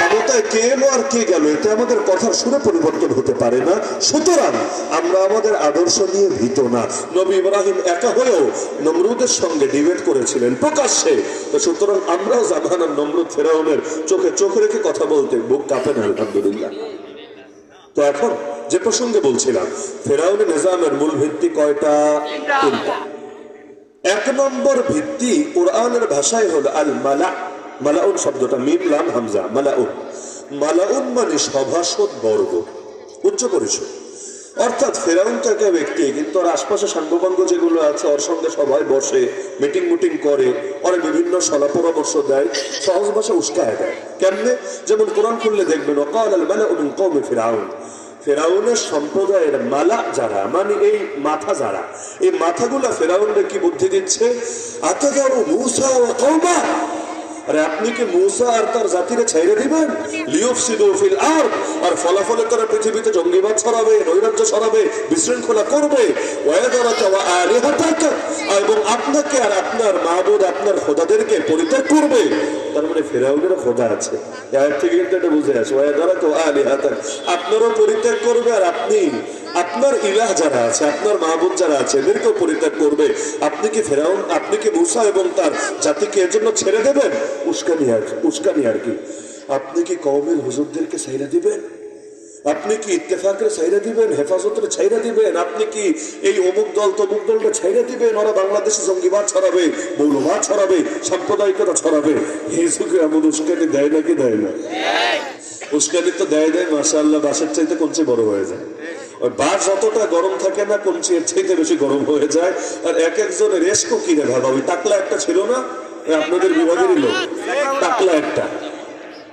ক্ষমতায় কে এলো আর কে গেল এতে আমাদের কথার সুরে পরিবর্তন হতে পারে না। সুতরাং আমরা আমাদের আদর্শ নিয়ে ভীত না। নবী ইব্রাহিম একা হয়েও নমরুদের সঙ্গে ডিবেট করেছিলেন প্রকাশ্যে। সুতরাং আমরাও জামানার নমরুদ ফেরাউনের চোখে চোখ রেখে কথা বলতে বুক কাঁপে না আলহামদুলিল্লাহ। তো এখন যে প্রসঙ্গে বলছিলাম, ফেরাউনি নিজামের মূল ভিত্তি কয়টা? 3টা। 1 নম্বর ভিত্তি কোরআনের ভাষায় হলো আল মালা। মালাউন শব্দটা মিম লাম হামজা, মালাউন। মালাউন মানে সভাসদ বর্গ, উচ্চ পরিষদ। অর্থাৎ ফেরাউন তো একটা ব্যক্তি, কিন্তু ওর আশপাশে সাঙ্গপাঙ্গ যেগুলো আছে ওর সঙ্গে সবাই বসে মিটিং মুটিং করে, ওরা বিভিন্ন সলা পরামর্শ দেয়, সহজ ভাষা উস্কায় দেয়। কেমনে? যেমন কোরআন খুললে দেখবেন ওয়াকাল আল মালাউ মিন কওমি ফিরআউন, ফেরাউনের সম্প্রদায়ের মালা যারা, মানে এই মাথা যারা, এই মাথাগুলা ফেরাউনকে কি বুদ্ধি দিচ্ছে? আতাযারু মূসা ওয়া কওমা, আরে আপনি কি মূসা আর তার জাতিরে ছাইরে দিবেন? লিউফসিদু ফিল আরদ, আর ফলাফলে তারা পৃথিবীতে জঙ্গিবাদ ছড়াবে, নৈরাজ্য ছড়াবে, বিশৃঙ্খলা করবে। ওয়ায়াদারাকা ওয়া আলিহাতাকা, এবং আপনাকে আর আপনার মাবুদ, আপনার খোদাদেরকে পরিত্যাগ করবে। তার মানে ফেরাউনের খোদা আছে, এর থেকে কিন্তু এটা বুঝে আসে। ওয়ায়াদারাকা ওয়া আলিহাতাকা, আপনারও পরিত্যাগ করবে, আর আপনি আপনার ইলাহ যারা আছে, আপনার মাহবুব যারা আছে, এদেরকেও পরিত্যাগ করবে। আপনি কি ফেরাউন, আপনি কি মূসা এবং তার জাতিকে এর জন্য ছেড়ে দেবেন? উস্কানি আর কি। আপনি কি কওমের হুজুরদেরকে ছাইরা দিবেন? আপনি কি ইত্তেফাকের ছাইরা দিবেন, হেফাজতের ছাইরা দিবেন? আপনি কি এই অমুক দল তমুক দলকে ছাইরা দিবেন? ওরা বাংলাদেশে জঙ্গিবাদ ছড়াবে, মৌলবাদ ছড়াবে, সাম্প্রদায়িকতা ছড়াবে। এই যুগে এমন উস্কানি দেয় নাকি দেয় না? উস্কানি তো দেয়, মাশাআল্লাহ, বাসের চাইতে কঞ্চি বড় হয়ে যায়। ওই বাস যতটা গরম থাকে না, কঞ্চি এর চাইতে বেশি গরম হয়ে যায়। আর এক একজনের রেস্কো কিনে ভাবা, ওই টাকলা একটা ছিল না আপনাদের বিভাগেরই লোক, টাকলা একটা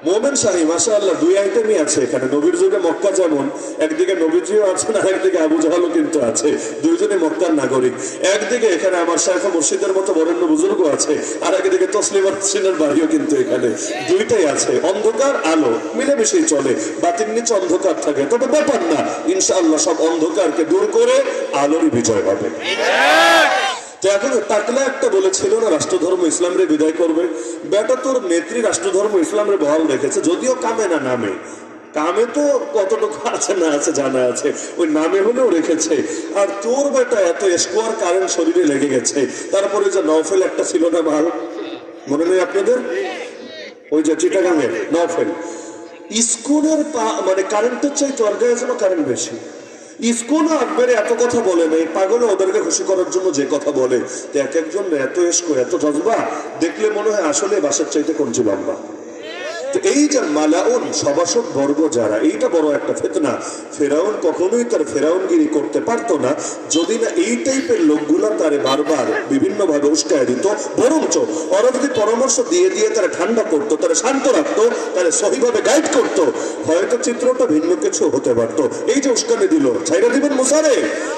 মোমেন শাহী, মাশাআল্লাহ, 2 আইটেমই আছে এখানে। নবীর যুগে মক্কা যেমন, একদিকে নবীজিও আছেন আর একদিকে আবু জাহালও কিন্তু আছে, দুইজনে মক্কার নাগরিক। একদিকে এখানে আমার শাইখ মুর্শিদের মতো বরেণ্য বুজুর্গ আছে, আর একদিকে তসলিমা হোসেনের বাড়িও কিন্তু এখানে। দুইটাই আছে, অন্ধকার আলো মিলেমিশেই চলে। বাতির নিচে অন্ধকার থাকে, তবে ব্যাপার না, ইনশাআল্লাহ সব অন্ধকারকে দূর করে আলোরই বিজয় হবে। এখন টাকলা একটা বলেছিল না রাষ্ট্রধর্ম ইসলামরে বিদায় করবে। বেটা তোর নেত্রী রাষ্ট্রধর্ম ইসলামরে বহাল রেখেছে, যদিও কামে না নামে, কামে তো কতটুকু আছে না আছে জানা আছে, ওই নামে হলেও রেখেছে। আর তোর বেটা এত স্কোয়ার কারেন্ট শরীরে লেগে গেছে। তারপরে যে নওফেল একটা ছিল না মাল, মনে নেই আপনাদের? ওই যে চিটাগাঙের নওফেল, ইস্কনের মানে কারেন্টের চাই চর্গায় যেন কারেন্ট বেশি। ইসকোন আকবরে এত কথা বলে নেই, পাগলে ওদেরকে খুশি করার জন্য যে কথা বলে। তো এক একজন এত এসকো, এত জজবা, দেখলে মনে হয় আসলে বাসার চাইতে কঞ্চি লম্বা। তো এই যে মালাউন সভাসদ বর্গ যারা, এইটা বড় একটা ফিতনা। ফেরাউন কখনোই তার ফেরাউনগিরি করতে পারতো না যদি না এই টাইপের লোকগুলা তারে বারবার বিভিন্ন ভাবে উস্কায় দিত। বরঞ্চ ওরা যদি পরামর্শ দিয়ে দিয়ে তারা ঠান্ডা করতো, তারা শান্ত রাখতো, তারা সহিভাবে গাইড করতো, হয়তো চিত্রটা ভিন্ন কিছু হতে পারতো। এই যে উস্কানি দিল, ছাইরা দিবেন মুসারে,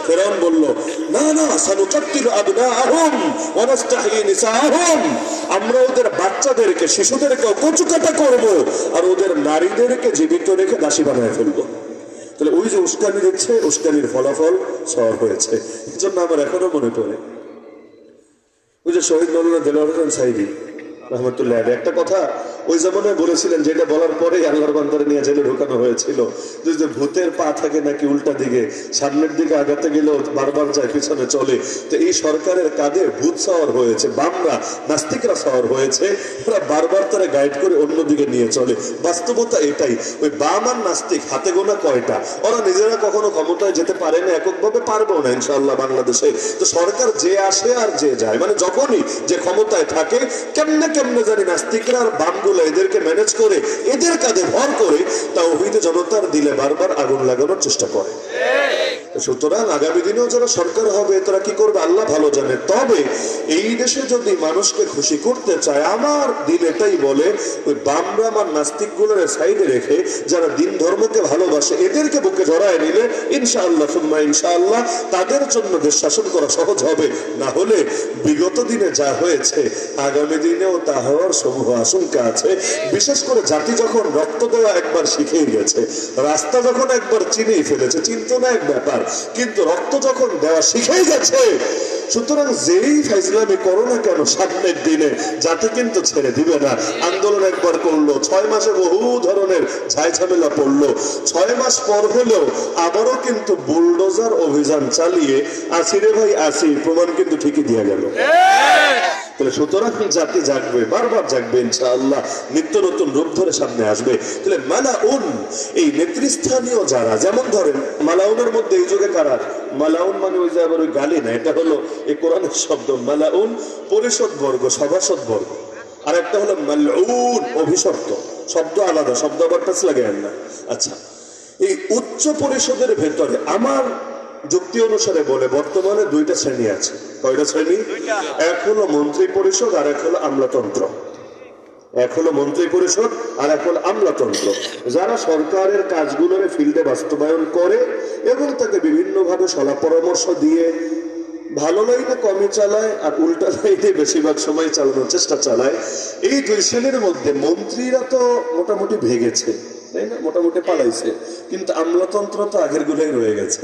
ফেরাউন বলল না না, সানুকাত্তিলু আবনাআহুম ওয়া নাস্তাহয়ি নিসাআহুম, আমরা ওদের বাচ্চাদেরকে, শিশুদেরকে কচুকাটা করব, আর ওদের নারীদেরকে জীবিত রেখে দাসী বানায় ফেলবো। তাহলে ওই যে উস্কানি দিচ্ছে, উস্কানির ফলাফল সওয়ার হয়েছে। এই জন্য আমার এখনো মনে পড়ে ওই যে শহীদ মৌলানা দেলোয়ার হোসেন সাইদি রহমতুল্লাহ একটা কথা ওই জমানায় বলেছিলেন, যেটা বলার পরেই আল্লাহর বান্দারে নিয়ে জেলে ঢোকানো হয়েছিল, যে ভূতের পা থাকে নাকি উল্টা দিকে, সামনের দিকে আগাতে গেলেও বারবার যায়, পিছনে চলে। তো এই সরকারের কাঁধে ভূত সাওয়ার হয়েছে, বামরা নাস্তিকরা সাওয়ার হয়েছে, ওরা বারবার তারা গাইড করে অন্যদিকে নিয়ে চলে। বাস্তবতা এটাই, ওই বাম আর নাস্তিক হাতে গোনা কয়টা, ওরা নিজেরা কখনো ক্ষমতায় যেতে পারে না, এককভাবে পারবেও না ইনশাআল্লাহ বাংলাদেশে। তো সরকার যে আসে আর যে যায়, মানে যখনই যে ক্ষমতায় থাকে, কেমনে কেমনে জানি নাস্তিকরা আর বামগুলো এদেরকে ম্যানেজ করে, এদের কাঁধে ভর করে তাওহীদ জনতার দিলে বারবার আগুন লাগানোর চেষ্টা করে। সুতরাং আগামী দিনেও যারা সরকার হবে তারা কি করবে আল্লাহ ভালো জানে। তবে এই দেশে যদি মানুষকে খুশি করতে চায়, আমার দিন এটাই বলে, ওই বামরাম আর নাস্তিক গুলোর সাইডে রেখে যারা দিন ধর্মকে ভালোবাসে এদেরকে বুকে জড়ায় নিলে ইনশাআল্লাহ সুম্মা ইনশাআল্লাহ তাদের জন্য দেশ শাসন করা সহজ হবে। না হলে বিগত দিনে যা হয়েছে আগামী দিনেও তা হওয়ার সমূহ আশঙ্কা আছে। বিশেষ করে জাতি যখন রক্ত দেওয়া একবার শিখেই গেছে, রাস্তা যখন একবার চিনেই ফেলেছে, চিন্ত না এক ব্যাপার, কিন্তু রক্ত যখন দেওয়া শিখেই গেছে, সুতরাং যেই ফাইজলামি করো না কেন সামনের দিনে জাতি কিন্তু ছেড়ে দিবে না। আন্দোলন একবার করলো, 6 মাসে বহু ধরনের ঝামেলা পড়লো, 6 মাস পর হলেও আবারও কিন্তু বুলডোজার অভিযান চালিয়ে আসিরে ভাই আসি প্রমাণ কিন্তু ঠিকই দিয়ে গেল। তাহলে সুতরাং জাতি জাগবে, বারবার জাগবে ইনশাআল্লাহ, নিত্য নতুন রূপ ধরে সামনে আসবে। তাহলে মালাউন, এই নেতৃস্থানীয় যারা, যেমন ধরেন মালাউনের মধ্যে এই যুগে কারা, মালাউন মানে ওই যে আবার ওই গালি না, এটা হলো এই কোরআনের শব্দ। মালাউন পরিষদ বর্গ, সভাসদ বর্গ, আর একটা হলো মালউন অভিশপ্ত, শব্দ আলাদা, শব্দ আবার টাচ লাগে না। আচ্ছা, এই উচ্চ পরিষদের ভেতরে আমার যুক্তি অনুসারে বলে বর্তমানে 2টা শ্রেণী আছে। কয়টা শ্রেণী? এক হলো মন্ত্রী পরিষদ আর এক হলো আমলাতন্ত্র। এক হলো মন্ত্রী পরিষদ আর এক হলো আমলাতন্ত্র, যারা সরকারের কাজগুলোর ফিল্ডে বাস্তবায়ন করে এবং তাকে বিভিন্নভাবে সলা পরামর্শ দিয়ে ভালো লাইনে কমই চালায় আর উল্টা লাইনে বেশিরভাগ সময় চালানোর চেষ্টা চালায়। এই 2 শ্রেণীর মধ্যে মন্ত্রীরা তো মোটামুটি ভেগেছে, তাই না, মোটামুটি পালাইছে, কিন্তু আমলাতন্ত্র তো আগের গুলোই রয়ে গেছে,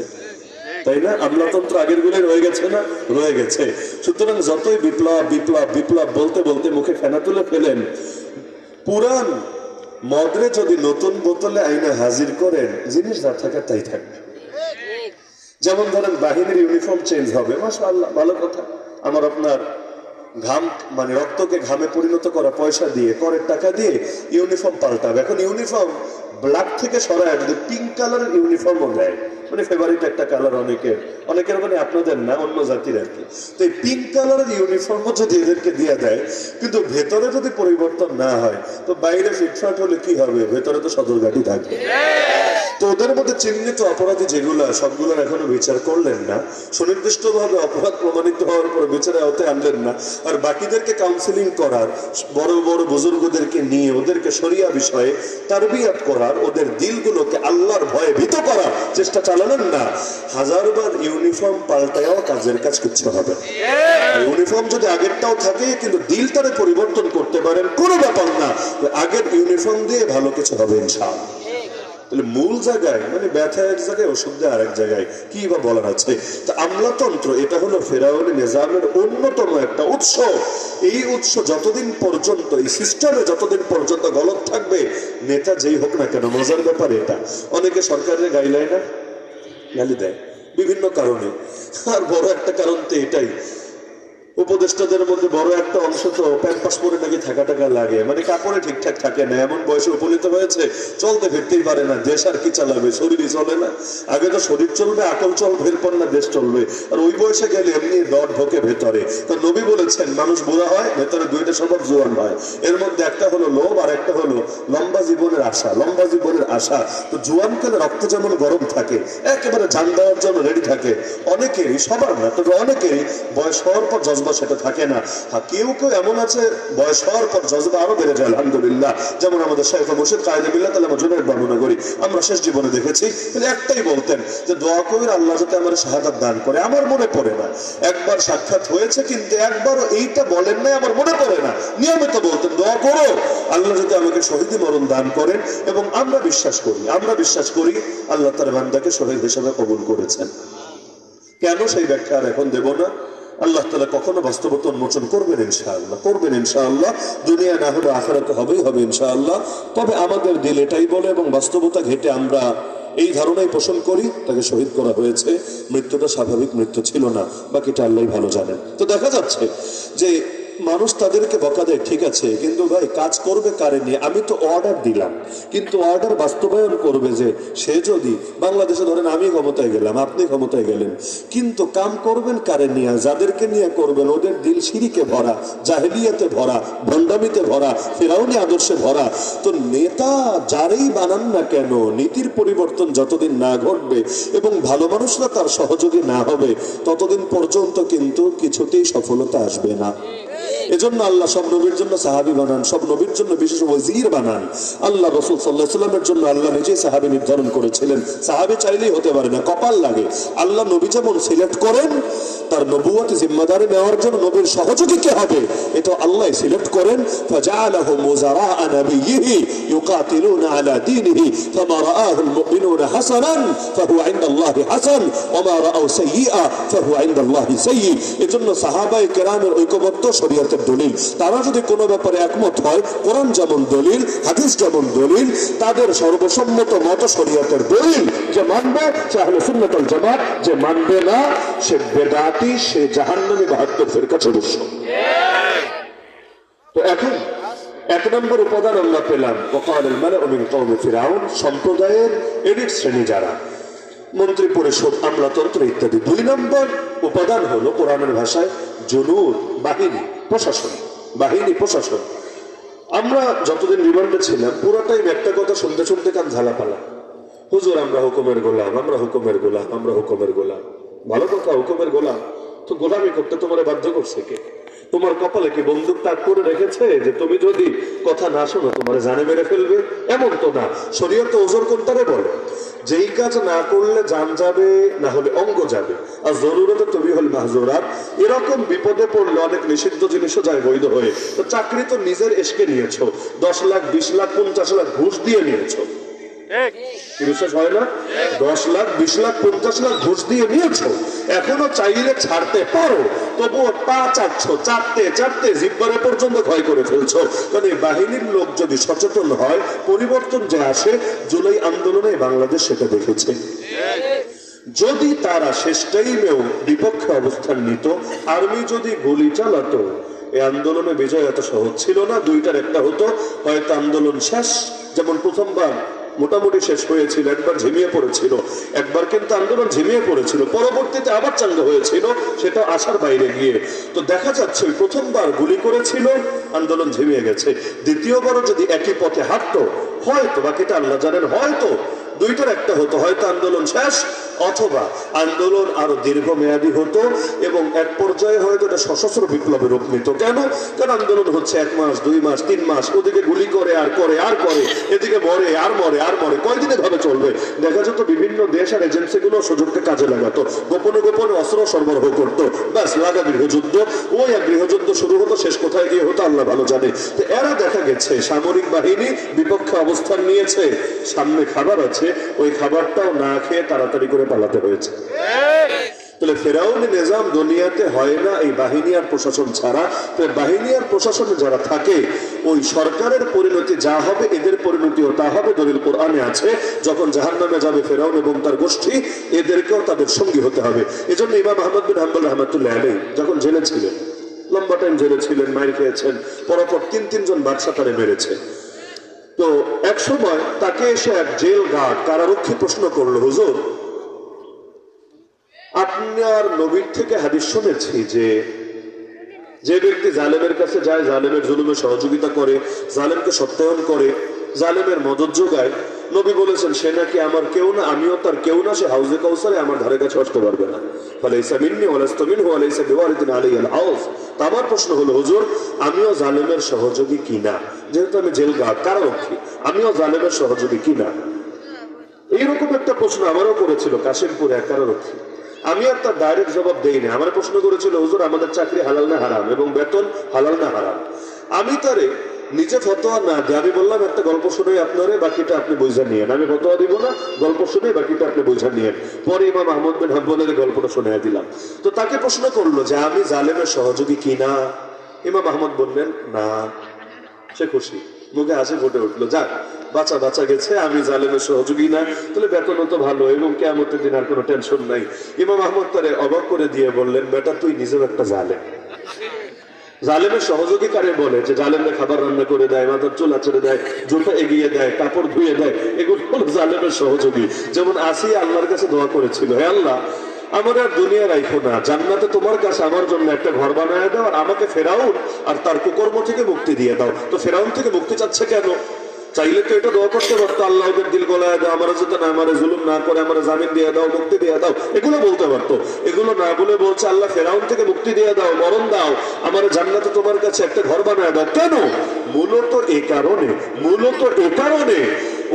তাই না? আমলাতন্ত্র আগের গুলো রয়ে গেছে না, রয়ে গেছে। সুতরাং যতই বিপ্লব বিপ্লব বিপ্লব বলতে বলতে মুখে ফেনা তুলে ফেলেন, পুরান মদরে যদি নতুন বোতলে আইনা হাজির করেন, জিনিস যা থাকে তাই থাকবে। যেমন ধরেন বাহিনীর ইউনিফর্ম চেঞ্জ হবে, মাশাআল্লাহ ভালো কথা, আমার আপনার ঘাম মানে রক্তকে ঘামে পরিণত করা, পয়সা দিয়ে করের টাকা দিয়ে ইউনিফর্ম পাল্টাবে। এখন ইউনিফর্ম ব্ল্যাক থেকে সরায় যদি পিঙ্ক কালারের ইউনিফর্মও দেয়, মানে ফেভারিট একটা কালার অনেকের মানে আপনাদের না, অন্য জাতির আর কি। তো এই পিঙ্ক কালারের ইউনিফর্মও যদি এদেরকে দিয়ে দেয়, কিন্তু ভেতরে যদি পরিবর্তন না হয়, তো বাইরে ফিটফাট হলে কি হবে, ভেতরে তো সদরঘাটি থাকবে। তো ওদের মধ্যে চিহ্নিত অপরাধী যেগুলো, সবগুলোর এখনো বিচার করলেন না, সুনির্দিষ্ট ভাবে অপরাধ প্রমাণিত হওয়ার পর বিচারে আওতায় আনলেন না, আর বাকিদেরকে কাউন্সিলিং করার, বড় বড় বুজুর্গদেরকে নিয়ে ওদেরকে শরিয়া বিষয়ে তারবিয়াত করার, ওদের দিলগুলোকে আল্লাহর ভয়ে ভীত করার চেষ্টা চালালেন না। 1000 বার ইউনিফর্ম পাল্টায়ও কাজের কাজ কিচ্ছু হবে। ইউনিফর্ম যদি আগেরটাও থাকে কিন্তু দিলটারে পরিবর্তন করতে পারেন, কোনো ব্যাপার না, আগের ইউনিফর্ম দিয়ে ভালো কিছু হবে ইনশাআল্লাহ। মূল জায়গায় মানে ব্যথা এক জায়গায়, ওষুধ দেয় আরেক জায়গায়, কি বা বলার আছে। তা আমলাতন্ত্র এটা হলো ফেরাউনি নিজামের অন্যতম একটা উৎস। এই উৎস যতদিন পর্যন্ত, এই সিস্টেমে যতদিন পর্যন্ত গলত থাকবে, নেতা যেই হোক না কেন, মজার ব্যাপার এটা, অনেকে সরকারের গাইলায় না গালি দেয় বিভিন্ন কারণে, আর বড় একটা কারণ তো এটাই, উপদেষ্টাদের মধ্যে বড় একটা অংশ তো প্যাম্পাস পরে নাকি থাকা টাকা লাগে, মানে কাপড়ে ঠিকঠাক থাকে না, এমন বয়সে উপনীত হয়েছে চলতে ফিরতেই পারে না, দেশ আর কি চালাবে, শরীরই চলে না। আগে তো শরীর চলবে, আকল চলবে, এরপর না দেশ চলবে। আর ওই বয়সে গেলে এমনি দর ঢোকে ভেতরে। তো নবী বলেছেন মানুষ বুড়া হয়, ভেতরে 2টা স্বভাব জোয়ান হয়, এর মধ্যে একটা হলো লোভ আর একটা হলো লম্বা জীবনের আশা। লম্বা জীবনের আশা তো জোয়ানকালে রক্ত যেমন গরম থাকে, একেবারে জান দেওয়ার জন্য রেডি থাকে অনেকেরই, সবার না তবে অনেকেরই, বয়স হওয়ার পর সেটা থাকে না। কেউ কেউ এমন আছে বয়স হওয়ার পর জজবা আরো বেড়ে যায় আলহামদুলিল্লাহ, যেমন আমাদের শাইখ মুর্শিদ কায়েদে মিল্লাত আল মজুনের বর্ণনা করি, আমরা শেষ জীবনে দেখেছি তিনি একটাই বলতেন যে দোয়া কবির আল্লাহ যাতে আমার শাহাদাত দান করে। আমার মনে পড়ে না, একবার সাক্ষাৎ হয়েছে কিন্তু একবারও এইটা বলেন নাই, আমার মনে পড়ে না, নিয়মিত বলতেন দোয়া করো আল্লাহ যাতে আমাকে শহীদি মরণ দান করেন। এবং আমরা বিশ্বাস করি আল্লাহ তার বান্দাকে শহীদ হিসেবে কবুল করেছেন। কেন সেই ব্যাখ্যা আর এখন দেব না। আল্লাহ তাআলা কখনো বাস্তবতা উন্মোচন করবেন ইনশাআল্লাহ, করবেন ইনশাআল্লাহ। দুনিয়া না হলে আখিরাতে হবেই হবে ইনশাআল্লাহ। তবে আমাদের দিল এটাই বলে এবং বাস্তবতা ঘেটে আমরা এই ধারণাই পোষণ করি তাকে শহীদ করা হয়েছে, মৃত্যুটা স্বাভাবিক মৃত্যু ছিল না, বাকিটা আল্লাহই ভালো জানেন। তো দেখা যাচ্ছে যে মানুষ তাদেরকে বকা দেয়, ঠিক আছে, কিন্তু ভাই কাজ করবে কারে নিয়ে? আমি তো অর্ডার দিলাম, কিন্তু অর্ডার বাস্তবায়ন করবে যে সে। যদি বাংলাদেশে ধরেন আমি ক্ষমতায় গেলাম, আপনি ক্ষমতায় গেলেন, কিন্তু কাম করবেন কারে নিয়ে? যাদেরকে নিয়ে করবেন ওদের দিল শিরিকে ভরা, জাহেলিয়াতে ভরা, ভণ্ডামিতে ভরা, ফেরাউনি আদর্শে ভরা। তো নেতা যারাই বানান না কেন, নীতির পরিবর্তন যতদিন না ঘটবে এবং ভালো মানুষরা তার সহযোগী না হবে ততদিন পর্যন্ত কিন্তু কিছুতেই সফলতা আসবে না। এজন্য আল্লাহ সব নবীর জন্য সাহাবী বানান, সব নবীর জন্য বিশেষ ওয়াজির বানান। আল্লাহ রাসূল সাল্লাল্লাহু আলাইহি ওয়াসাল্লামের জন্য আল্লাহ নিজেই সাহাবী নির্ধারণ করেছিলেন। সাহাবী চাইলেই হতে পারে না, কপাল লাগে। আল্লাহ নবী যেমন সিলেক্ট করেন তার নবুয়তি জিম্মাদারি নেওয়ার জন্য নবীর সহযোগী কে হবে এটা আল্লাহ সিলেক্ট করেন। ফাজআলাহুম মুজারা'a নাবিয়্যিহি ইউকাতিলুনা আলা দীনিহি ফামা রাআহুল মুমিনুনা হাসানান ফাহুয়া ইনদাল্লাহি হাসান ওয়া মা রাআউ সাইয়্যিআ ফাহুয়া ইনদাল্লাহি সাইয়্যি। এজন্য সাহাবায়ে কেরামের ঐক্যবদ্ধ শরীয়তের দলিল। তারা যদি কোনো ব্যাপারে একমত হয়, কোরআন যেমন দলিল, হাদিস যেমন দলিল, তাদের সর্বসম্মত মত শরীয়তের দলিল। যে মানবে সে আহলে সুন্নাত ওয়াল জামাত, যে মানবে না সে বেদাতি, সে জাহান্নামী 72 ফিরকা সদস্য। তো এখন এক নম্বর উপাদান আমরা পেলাম ওয়াকাল মালাউ মিন কওমি ফিরাউন, সম্প্রদায়ের এলিট শ্রেণী যারা, মন্ত্রী পরিষদ, আমলাতন্ত্র ইত্যাদি। 2 নম্বর উপাদান হলো কোরআনের ভাষায় জুনুদ, বাহিনী, প্রশাসন, বাহিনী, প্রশাসন। আমরা যতদিন রিমান্ডে ছিলাম পুরোটাই একটা কথা শুনতে শুনতে কান ঝালাপালা, হুজুর আমরা হুকুমের গোলাম, আমরা হুকুমের গোলাম, আমরা হুকুমের গোলাম। ভালো কথা, হুকুমের গোলাম, তো গোলামি করতে তোমার বাধ্য করছে কে? তোমার কপালে কি বন্দুক তাক করে রেখেছে যে তুমি যদি কথা না শোনো তোমার জানে মেরে ফেলবে? এমন তো না। শরীয়তে ওজর কোনটারে বলে? যেই কাজ না করলে জান যাবে, না হলে অঙ্গ যাবে। আর জরুরতে তুমি হল মাহজুরাত। এরকম বিপদে পড়লে অনেক নিষিদ্ধ জিনিসও যায় বৈধ হয়ে। তো চাকরি তো নিজের এসকে নিয়েছো, 10 লাখ, 20 লাখ, 50 লাখ ঘুষ দিয়ে নিয়েছো। কি বিশ্বাস হয় না? 10 লাখ, 20 লাখ, 50 লাখ ঘুষ দিয়ে নিয়েছো, এখনো চাইলে ছাড়তে পারো, তবুও পা চাটছো, চাটতে চাটতে জিব্বারে পর্যন্ত ক্ষয় করে ফেলছো। কারণ এই বাহিনীর লোক যদি সচেতন হয়, পরিবর্তন যে আসে, জুলাই আন্দোলনে বাংলাদেশ সেটা দেখেছে। যদি তারা শেষ টাইমেও বিপক্ষে অবস্থান নিত, আর্মি যদি গুলি চালাতো, এই আন্দোলনে বিজয় এত সহজ ছিল না। 2টার একটা হতো, হয়তো আন্দোলন শেষ, যেমন প্রথমবার মোটামুটি শেষ হয়েছিল, একবার ঝিমিয়ে পড়েছিল, একবার কিন্তু আন্দোলন ঝিমিয়ে পড়েছিল, পরবর্তীতে আবার চাঙ্গা হয়েছিল, সেটা আশার বাইরে গিয়ে। তো দেখা যাচ্ছে ওই প্রথমবার গুলি করেছিল, আন্দোলন ঝিমিয়ে গেছে। দ্বিতীয়বারও যদি একই পথে হাঁটতো, হয়তো, বাকিটা আল্লাহ জানেন, হয়তো 2টার একটা হতো, হয়তো আন্দোলন শেষ অথবা আন্দোলন আরো দীর্ঘমেয়াদী হতো এবং এক পর্যায়ে হয়তো এটা সশস্ত্র বিপ্লবের রূপ নিত। কেন? কারণ আন্দোলন হচ্ছে 1 মাস, 2 মাস, 3 মাস, ওদিকে গুলি করে আর করে আর করে, এদিকে মরে আর মরে আর মরে, কয়দিনে ভাবে চলবে? দেখা যেত বিভিন্ন দেশ আর এজেন্সিগুলো সুযোগকে কাজে লাগাতো, গোপনে গোপনে অস্ত্র সরবরাহ করতো, ব্যাস লাগা গৃহযুদ্ধ। ওই এক গৃহযুদ্ধ শুরু হতো, শেষ কোথায় গিয়ে হতো আল্লাহ ভালো জানে। তো এরা দেখা গেছে সামরিক বাহিনী বিপক্ষে অবস্থান নিয়েছে, সামনে খাবার আছে, ওই খাবারটাও না খেয়ে তাড়াতাড়ি করে পালাতে হয়েছে। তাহলে ফেরাউনি নিজাম দুনিয়াতে হয় না এই বাহিনী আর প্রশাসন ছাড়া। বাহিনী আর প্রশাসনে যারা থাকে, ওই সরকারের পরিণতি যা হবে এদের পরিণতিও তা হবে। দলিল কোরআনে আছে, যখন জাহান্নামে যাবে ফেরাউন এবং তার গোষ্ঠী, এদেরকেও তাদের সঙ্গী হতে হবে। এজন্য ইমাম আহমদ বিন হাম্বল রাহমাতুল্লাহ আলাইহি যখন জেলে ছিলেন, লম্বা টাইম জেলে ছিলেন, মাইর খেয়েছেন, পরপর 3 জন বাদশা তারে মেরেছে। তো এক সময় তাকে এসে এক জেল গার্ড, কারারক্ষী প্রশ্ন করলো, হুজুর আপনার নবীর থেকে হাদিস শুনেছি যে ব্যক্তি জালেমের কাছে যায়, জালেমের জুলুমে সহযোগিতা করে, জালেমকে সত্যায়ন করে, জালেমের মদত যোগায়, নবী বলেছেন সে নাকি আমার কেউ না, আমিও তার কেউ না, সে হাউজে কাউসারে আমার ধারে কাছে আসতে পারবে না। ফালাইসা মিন্নি ওয়া লাস্তু মিনহু ওয়া লাইসা বিওয়ারিদিন আলাইহিল হাউজ। তো আমার প্রশ্ন হলো, হুজুর আমিও জালেমের সহযোগী কিনা? যেহেতু আমি জেল গার্ড, কারারক্ষী, আমিও জালেমের সহযোগী কিনা? এইরকম একটা প্রশ্ন আমারও করেছিল কাশিমপুরে এক কারারক্ষী। আমি আর তার ডাইরেক্ট জবাব দেইনি। আমার প্রশ্ন করেছিল, হুজুর আমাদের চাকরি হালাল না হারাম এবং বেতন হালাল না হারাম? আমি তারে নিজে ফতোয়া না দিয়ে আমি বললাম একটা গল্প শুনে আপনারে, বাকিটা আপনি বুঝা নিয়েন। আমি ফতোয়া দিব না, গল্প শুনে বাকিটা আপনি বুঝা নিয়েন। পরে ইমাম আহমদ বিন হাম্বলের গল্পটা শুনে দিলাম। তো তাকে প্রশ্ন করলো যে আমি জালেমের সহযোগী কিনা? ইমাম আহমদ বললেন না। সে খুশি, মুখে হাসি ফুটে উঠলো, যাক বাঁচা বাঁচা গেছে, আমি জালেমের সহযোগী না, তাহলে বেতনও তো ভালো এবং কিয়ামতের দিন আর কোনো টেনশন নাই। ইমাম আহমদ তারে অবাক করে দিয়ে বললেন, বেটা তুই নিজেও একটা জালেম। জালেমের সহযোগী কারে বলে? যে জালেমরা খাবার রান্না করে দেয়, মাথার চুল আছড়ে দেয়, জুতা এগিয়ে দেয়, কাপড় ধুয়ে দেয়, এগুলো হলো জালেমের সহযোগী। যেমন আসিয়া আল্লাহর কাছে দোয়া করেছিল, হে আল্লাহ আমার আর দুনিয়া রাখো না, জান্নাতে তোমার কাছে আমার জন্য একটা ঘর বানায় দাও, আর আমাকে ফেরাউন আর তার কুকর্ম থেকে মুক্তি দিয়ে দাও। তো ফেরাউন থেকে মুক্তি চাচ্ছে কেন? চাইলে তো এটা দোয়া করতে পারতো, আল্লাহ ওদের দিল গলায় দাও, আমার যাতে না আমারে জুলুম না করে আমার জামিন দিয়ে দাও, মুক্তি দিয়ে দাও, এগুলো বলতে পারতো। এগুলো না বলে বলছে আল্লাহ ফেরাউন থেকে মুক্তি দিয়ে দাও, মরণ দাও, আমার জান্নাতে তোমার কাছে একটা ঘর বানায় দাও। কেন? মূলত এ কারণে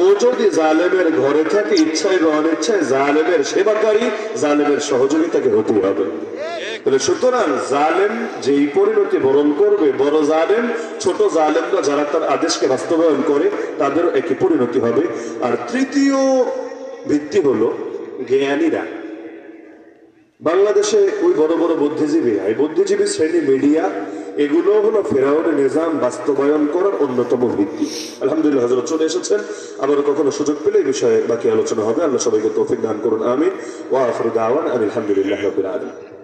ও যদি জালেমের ঘরে থাকে, ইচ্ছায় বা অনিচ্ছায় জালেমের সেবাকারী, জালেমের সহযোগিতাকে হতে হবে। তাহলে সুতরাং জালেম যেই পরিণতি বরণ করবে, বড় জালেম ছোট জালেমরা যারা তার আদেশকে বাস্তবায়ন করে তাদেরও একই পরিণতি হবে। আর তৃতীয় ভিত্তি হলো জ্ঞানীরা। বাংলাদেশে ওই বড় বড় বুদ্ধিজীবী, এই বুদ্ধিজীবী শ্রেণী, মিডিয়া, এগুলো হলো ফেরাউনের নিজাম বাস্তবায়ন করার অন্যতম ভিত্তি। আলহামদুলিল্লাহ হযরত চলে এসেছেন, আবার কখনো সুযোগ পেলে এই বিষয়ে বাকি আলোচনা হবে। আল্লাহ সবাইকে তৌফিক দান করুন, আমিন। ওয়া আখিরু দাওয়ানা আলহামদুলিল্লাহি রাব্বিল আলামিন।